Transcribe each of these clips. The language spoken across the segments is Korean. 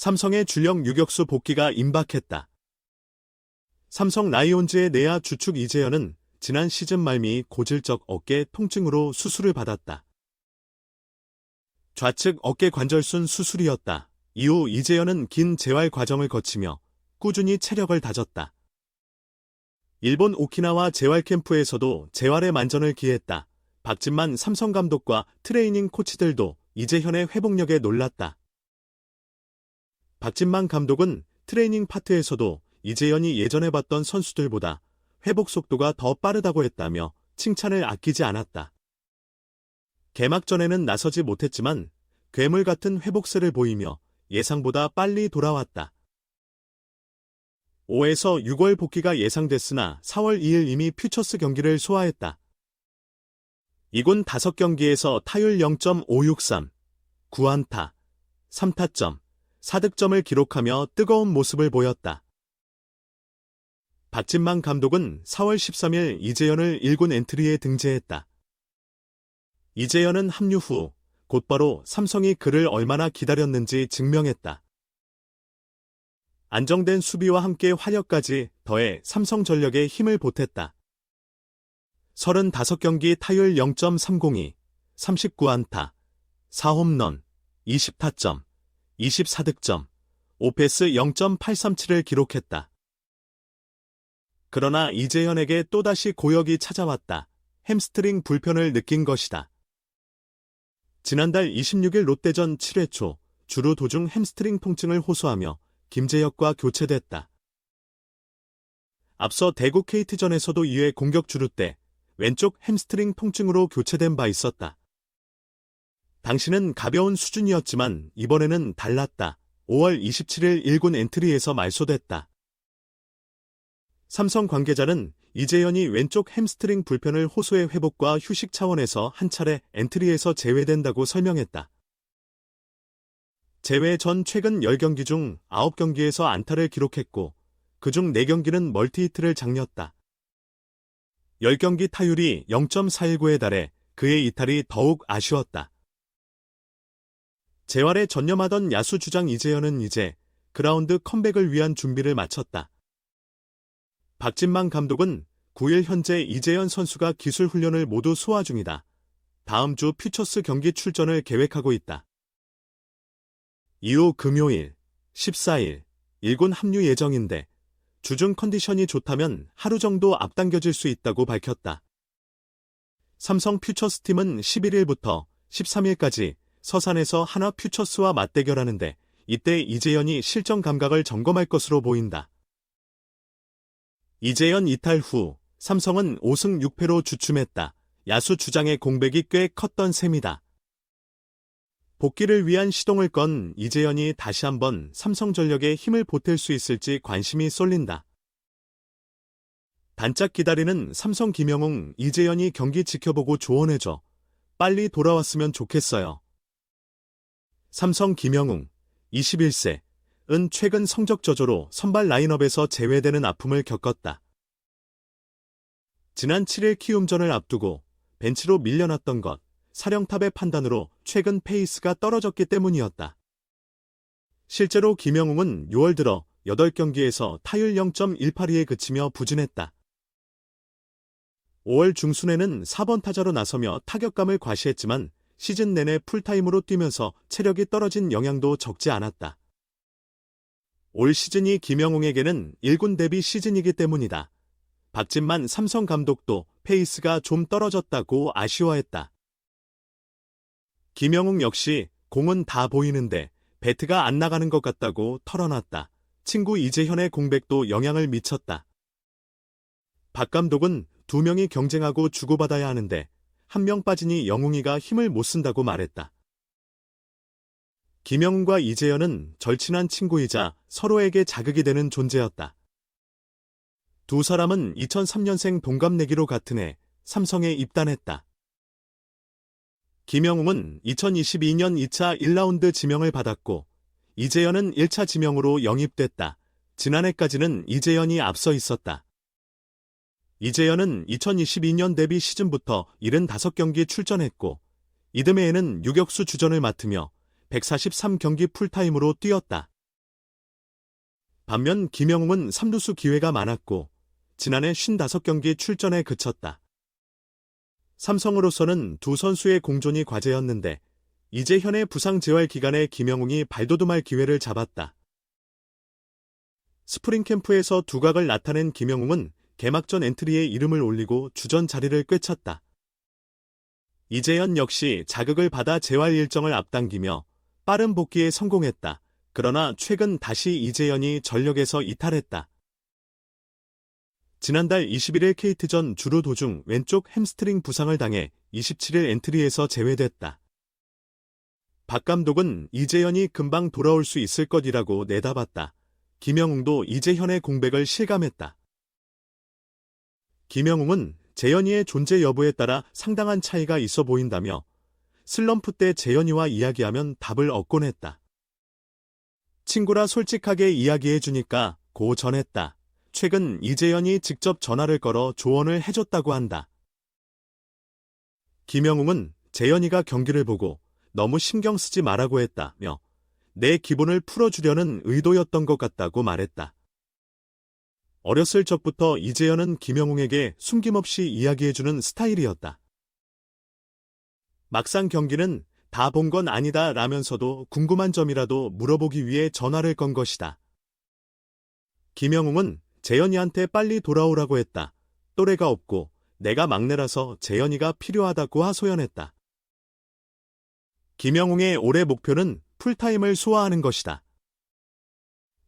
삼성의 주력 유격수 복귀가 임박했다. 삼성 라이온즈의 내야 주축 이재현은 지난 시즌 말미 고질적 어깨 통증으로 수술을 받았다. 좌측 어깨 관절순 수술이었다. 이후 이재현은 긴 재활 과정을 거치며 꾸준히 체력을 다졌다. 일본 오키나와 재활 캠프에서도 재활에 만전을 기했다. 박진만 삼성 감독과 트레이닝 코치들도 이재현의 회복력에 놀랐다. 박진만 감독은 트레이닝 파트에서도 이재현이 예전에 봤던 선수들보다 회복 속도가 더 빠르다고 했다며 칭찬을 아끼지 않았다. 개막전에는 나서지 못했지만 괴물 같은 회복세를 보이며 예상보다 빨리 돌아왔다. 5에서 6월 복귀가 예상됐으나 4월 2일 이미 퓨처스 경기를 소화했다. 이군 5경기에서 타율 0.563, 9안타, 3타점, 4득점을 기록하며 뜨거운 모습을 보였다. 박진만 감독은 4월 13일 이재현을 1군 엔트리에 등재했다. 이재현은 합류 후 곧바로 삼성이 그를 얼마나 기다렸는지 증명했다. 안정된 수비와 함께 화력까지 더해 삼성전력에 힘을 보탰다. 35경기 타율 0.302, 39안타, 4홈런, 20타점, 24득점, 오페스 0.837을 기록했다. 그러나 이재현에게 또다시 고역이 찾아왔다. 햄스트링 불편을 느낀 것이다. 지난달 26일 롯데전 7회 초 주루 도중 햄스트링 통증을 호소하며 김재혁과 교체됐다. 앞서 대구 KT전에서도 2회 공격 주루 때 왼쪽 햄스트링 통증으로 교체된 바 있었다. 당시는 가벼운 수준이었지만 이번에는 달랐다. 5월 27일 1군 엔트리에서 말소됐다. 삼성 관계자는 이재현이 왼쪽 햄스트링 불편을 호소해 회복과 휴식 차원에서 한 차례 엔트리에서 제외된다고 설명했다. 제외 전 최근 10경기 중 9경기에서 안타를 기록했고 그중 4경기는 멀티히트를 장렸다. 10경기 타율이 0.419에 달해 그의 이탈이 더욱 아쉬웠다. 재활에 전념하던 야수 주장 이재현은 이제 그라운드 컴백을 위한 준비를 마쳤다. 박진만 감독은 9일 현재 이재현 선수가 기술 훈련을 모두 소화 중이다. 다음 주 퓨처스 경기 출전을 계획하고 있다. 이후 금요일, 14일, 1군 합류 예정인데 주중 컨디션이 좋다면 하루 정도 앞당겨질 수 있다고 밝혔다. 삼성 퓨처스 팀은 11일부터 13일까지 서산에서 하나 퓨처스와 맞대결하는데 이때 이재현이 실전 감각을 점검할 것으로 보인다. 이재현 이탈 후 삼성은 5승 6패로 주춤했다. 야수 주장의 공백이 꽤 컸던 셈이다. 복귀를 위한 시동을 건 이재현이 다시 한번 삼성전력에 힘을 보탤 수 있을지 관심이 쏠린다. 반짝 기다리는 삼성 김영웅, 이재현이 경기 지켜보고 조언해줘. 빨리 돌아왔으면 좋겠어요. 삼성 김영웅, 21세. 은 최근 성적 저조로 선발 라인업에서 제외되는 아픔을 겪었다. 지난 7일 키움전을 앞두고 벤치로 밀려났던 것, 사령탑의 판단으로 최근 페이스가 떨어졌기 때문이었다. 실제로 김영웅은 6월 들어 8경기에서 타율 0.182에 그치며 부진했다. 5월 중순에는 4번 타자로 나서며 타격감을 과시했지만 시즌 내내 풀타임으로 뛰면서 체력이 떨어진 영향도 적지 않았다. 올 시즌이 김영웅에게는 1군 데뷔 시즌이기 때문이다. 박진만 삼성 감독도 페이스가 좀 떨어졌다고 아쉬워했다. 김영웅 역시 공은 다 보이는데 배트가 안 나가는 것 같다고 털어놨다. 친구 이재현의 공백도 영향을 미쳤다. 박 감독은 2명이 경쟁하고 주고받아야 하는데 1명 빠지니 영웅이가 힘을 못 쓴다고 말했다. 김영웅과 이재현은 절친한 친구이자 서로에게 자극이 되는 존재였다. 두 사람은 2003년생 동갑내기로 같은 해 삼성에 입단했다. 김영웅은 2022년 2차 1라운드 지명을 받았고 이재현은 1차 지명으로 영입됐다. 지난해까지는 이재현이 앞서 있었다. 이재현은 2022년 데뷔 시즌부터 75경기 출전했고 이듬해에는 유격수 주전을 맡으며 143경기 풀타임으로 뛰었다. 반면 김영웅은 3루수 기회가 많았고 지난해 55경기 출전에 그쳤다. 삼성으로서는 두 선수의 공존이 과제였는데 이재현의 부상 재활 기간에 김영웅이 발돋움할 기회를 잡았다. 스프링 캠프에서 두각을 나타낸 김영웅은 개막전 엔트리에 이름을 올리고 주전 자리를 꿰찼다. 이재현 역시 자극을 받아 재활 일정을 앞당기며 빠른 복귀에 성공했다. 그러나 최근 다시 이재현이 전력에서 이탈했다. 지난달 21일 KT전 주루 도중 왼쪽 햄스트링 부상을 당해 27일 엔트리에서 제외됐다. 박 감독은 이재현이 금방 돌아올 수 있을 것이라고 내다봤다. 김영웅도 이재현의 공백을 실감했다. 김영웅은 재현이의 존재 여부에 따라 상당한 차이가 있어 보인다며 슬럼프 때 재현이와 이야기하면 답을 얻곤 했다. 친구라 솔직하게 이야기해주니까 고 전했다. 최근 이재현이 직접 전화를 걸어 조언을 해줬다고 한다. 김영웅은 재현이가 경기를 보고 너무 신경 쓰지 말라고 했다며 내 기분을 풀어주려는 의도였던 것 같다고 말했다. 어렸을 적부터 이재현은 김영웅에게 숨김없이 이야기해주는 스타일이었다. 막상 경기는 다 본 건 아니다 라면서도 궁금한 점이라도 물어보기 위해 전화를 건 것이다. 김영웅은 재현이한테 빨리 돌아오라고 했다. 또래가 없고 내가 막내라서 재현이가 필요하다고 하소연했다. 김영웅의 올해 목표는 풀타임을 소화하는 것이다.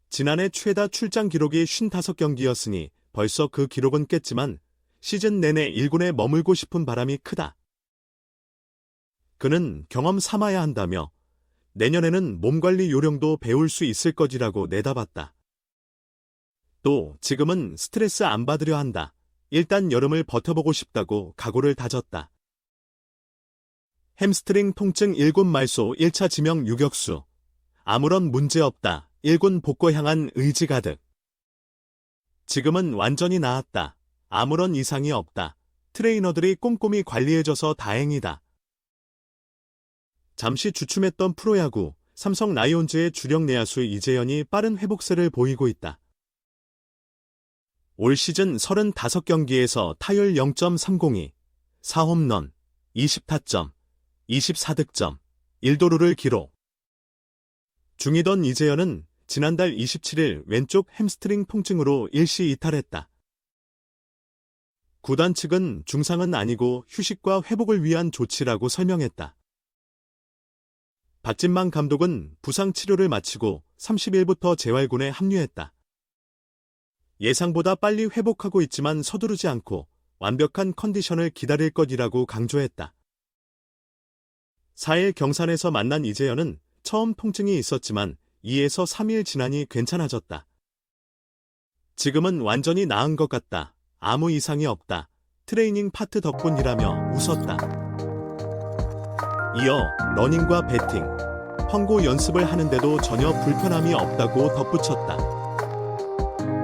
지난해 최다 출장 기록이 55경기였으니 벌써 그 기록은 깼지만 시즌 내내 1군에 머물고 싶은 바람이 크다. 그는 경험 삼아야 한다며 내년에는 몸관리 요령도 배울 수 있을 것이라고 내다봤다. 또 지금은 스트레스 안 받으려 한다. 일단 여름을 버텨보고 싶다고 각오를 다졌다. 햄스트링 통증 1군 말소 1차 지명 유격수. 아무런 문제 없다. 1군 복구 향한 의지 가득. 지금은 완전히 나았다. 아무런 이상이 없다. 트레이너들이 꼼꼼히 관리해줘서 다행이다. 잠시 주춤했던 프로야구, 삼성 라이온즈의 주력 내야수 이재현이 빠른 회복세를 보이고 있다. 올 시즌 35경기에서 타율 0.302, 4홈런, 20타점, 24득점, 1도루를 기록. 중이던 이재현은 지난달 27일 왼쪽 햄스트링 통증으로 일시 이탈했다. 구단 측은 중상은 아니고 휴식과 회복을 위한 조치라고 설명했다. 박진만 감독은 부상 치료를 마치고 30일부터 재활군에 합류했다. 예상보다 빨리 회복하고 있지만 서두르지 않고 완벽한 컨디션을 기다릴 것이라고 강조했다. 4일 경산에서 만난 이재현은 처음 통증이 있었지만 2에서 3일 지나니 괜찮아졌다. 지금은 완전히 나은 것 같다. 아무 이상이 없다. 트레이닝 파트 덕분이라며 웃었다. 이어 러닝과 배팅, 펑고 연습을 하는데도 전혀 불편함이 없다고 덧붙였다.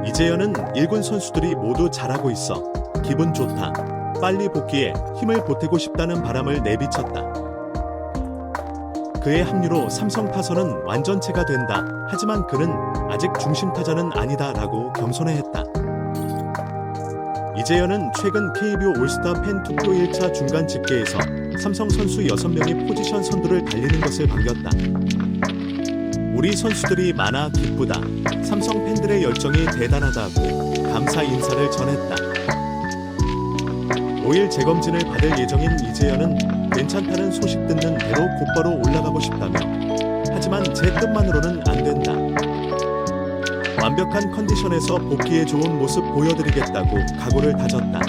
이재현은 1군 선수들이 모두 잘하고 있어. 기분 좋다. 빨리 복귀해 힘을 보태고 싶다는 바람을 내비쳤다. 그의 합류로 삼성 타선은 완전체가 된다. 하지만 그는 아직 중심 타자는 아니다 라고 겸손해했다. 이재현은 최근 KBO 올스타 팬 투표 1차 중간 집계에서 삼성 선수 6명이 포지션 선두를 달리는 것을 반겼다. 우리 선수들이 많아 기쁘다. 삼성 팬들의 열정이 대단하다고 감사 인사를 전했다. 5일 재검진을 받을 예정인 이재현은 괜찮다는 소식 듣는 대로 곧바로 올라가고 싶다며 하지만 제 뜻만으로는 안 된다. 완벽한 컨디션에서 복귀에 좋은 모습 보여드리겠다고 각오를 다졌다.